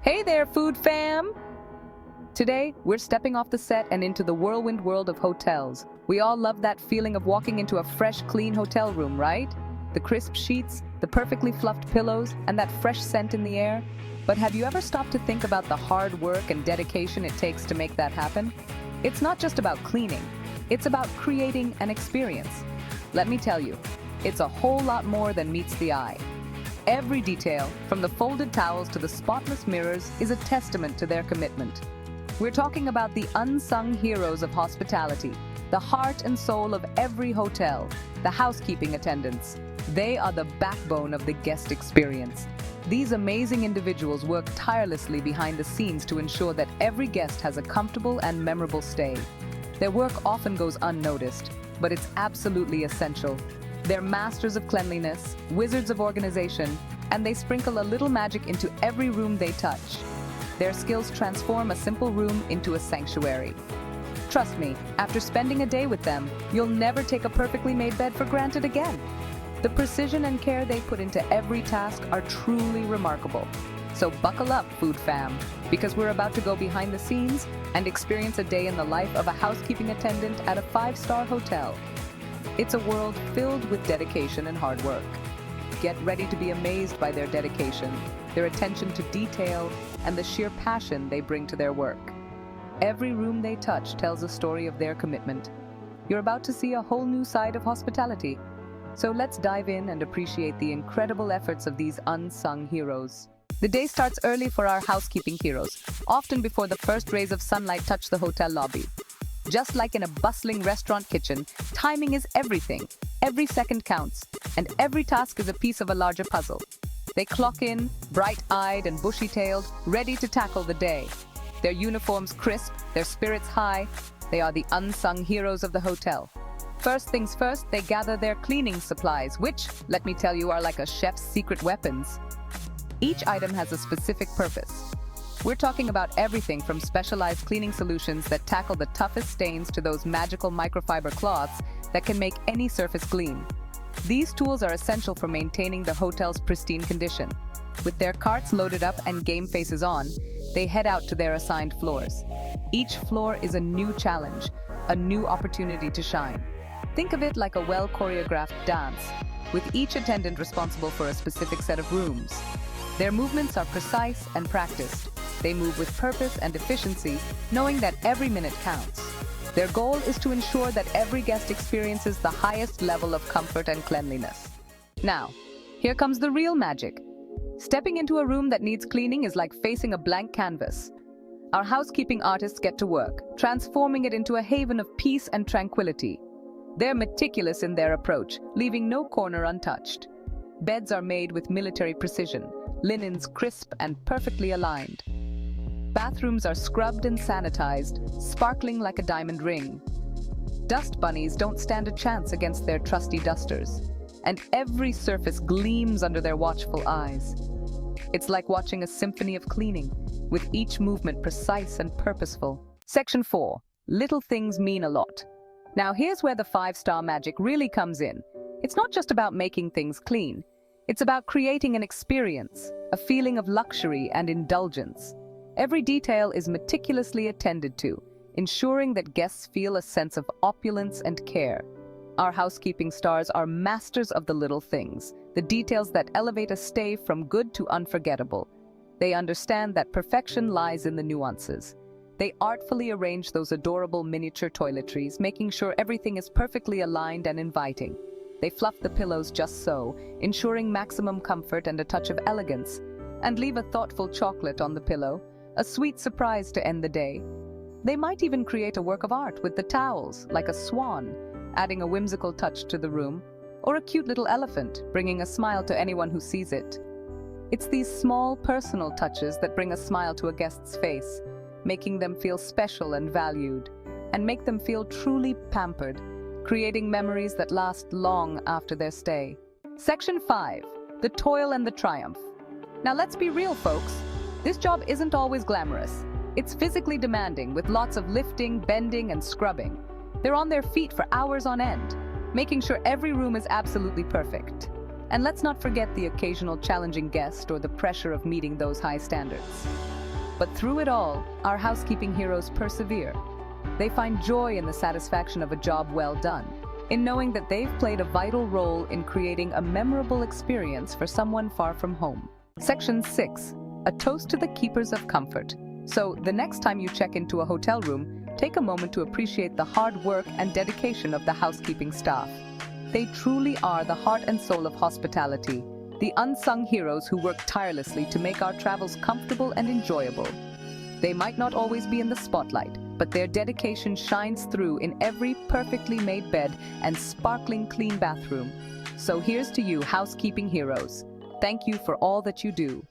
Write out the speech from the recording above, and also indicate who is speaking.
Speaker 1: Hey there, food fam! Today, we're stepping off the set and into the whirlwind world of hotels. We all love that feeling of walking into a fresh, clean hotel room, right? The crisp sheets, the perfectly fluffed pillows, and that fresh scent in the air. But have you ever stopped to think about the hard work and dedication it takes to make that happen? It's not just about cleaning, it's about creating an experience. Let me tell you, it's a whole lot more than meets the eye. Every detail, from the folded towels to the spotless mirrors, is a testament to their commitment. We're talking about the unsung heroes of hospitality, the heart and soul of every hotel, the housekeeping attendants. They are the backbone of the guest experience. These amazing individuals work tirelessly behind the scenes to ensure that every guest has a comfortable and memorable stay. Their work often goes unnoticed, but it's absolutely essential. They're masters of cleanliness, wizards of organization, and they sprinkle a little magic into every room they touch. Their skills transform a simple room into a sanctuary. Trust me, after spending a day with them, you'll never take a perfectly made bed for granted again. The precision and care they put into every task are truly remarkable. So buckle up, food fam, because we're about to go behind the scenes and experience a day in the life of a housekeeping attendant at a 5-star hotel. It's a world filled with dedication and hard work. Get ready to be amazed by their dedication, their attention to detail, and the sheer passion they bring to their work. Every room they touch tells a story of their commitment. You're about to see a whole new side of hospitality. So let's dive in and appreciate the incredible efforts of these unsung heroes. The day starts early for our housekeeping heroes, often before the first rays of sunlight touch the hotel lobby. Just like in a bustling restaurant kitchen, timing is everything. Every second counts, and every task is a piece of a larger puzzle. They clock in, bright-eyed and bushy-tailed, ready to tackle the day. Their uniforms crisp, their spirits high. They are the unsung heroes of the hotel. First things first, they gather their cleaning supplies, which, let me tell you, are like a chef's secret weapons. Each item has a specific purpose. We're talking about everything from specialized cleaning solutions that tackle the toughest stains to those magical microfiber cloths that can make any surface gleam. These tools are essential for maintaining the hotel's pristine condition. With their carts loaded up and game faces on, they head out to their assigned floors. Each floor is a new challenge, a new opportunity to shine. Think of it like a well-choreographed dance, with each attendant responsible for a specific set of rooms. Their movements are precise and practiced. They move with purpose and efficiency, knowing that every minute counts. Their goal is to ensure that every guest experiences the highest level of comfort and cleanliness. Now, here comes the real magic. Stepping into a room that needs cleaning is like facing a blank canvas. Our housekeeping artists get to work, transforming it into a haven of peace and tranquility. They're meticulous in their approach, leaving no corner untouched. Beds are made with military precision, linens crisp and perfectly aligned. Bathrooms are scrubbed and sanitized, sparkling like a diamond ring. Dust bunnies don't stand a chance against their trusty dusters, and every surface gleams under their watchful eyes. It's like watching a symphony of cleaning, with each movement precise and purposeful. Section 4. Little things mean a lot. Now here's where the 5-star magic really comes in. It's not just about making things clean. It's about creating an experience, a feeling of luxury and indulgence. Every detail is meticulously attended to, ensuring that guests feel a sense of opulence and care. Our housekeeping stars are masters of the little things, the details that elevate a stay from good to unforgettable. They understand that perfection lies in the nuances. They artfully arrange those adorable miniature toiletries, making sure everything is perfectly aligned and inviting. They fluff the pillows just so, ensuring maximum comfort and a touch of elegance, and leave a thoughtful chocolate on the pillow, a sweet surprise to end the day. They might even create a work of art with the towels, like a swan, adding a whimsical touch to the room, or a cute little elephant, bringing a smile to anyone who sees it. It's these small, personal touches that bring a smile to a guest's face, making them feel special and valued, and make them feel truly pampered, creating memories that last long after their stay. Section 5. The Toil and the Triumph. Now let's be real, folks. This job isn't always glamorous. It's physically demanding, with lots of lifting, bending, and scrubbing. They're on their feet for hours on end, making sure every room is absolutely perfect. And let's not forget the occasional challenging guest or the pressure of meeting those high standards. But through it all, our housekeeping heroes persevere. They find joy in the satisfaction of a job well done, in knowing that they've played a vital role in creating a memorable experience for someone far from home. Section 6. A toast to the keepers of comfort. So, the next time you check into a hotel room, take a moment to appreciate the hard work and dedication of the housekeeping staff. They truly are the heart and soul of hospitality, the unsung heroes who work tirelessly to make our travels comfortable and enjoyable. They might not always be in the spotlight, but their dedication shines through in every perfectly made bed and sparkling clean bathroom. So here's to you, housekeeping heroes. Thank you for all that you do.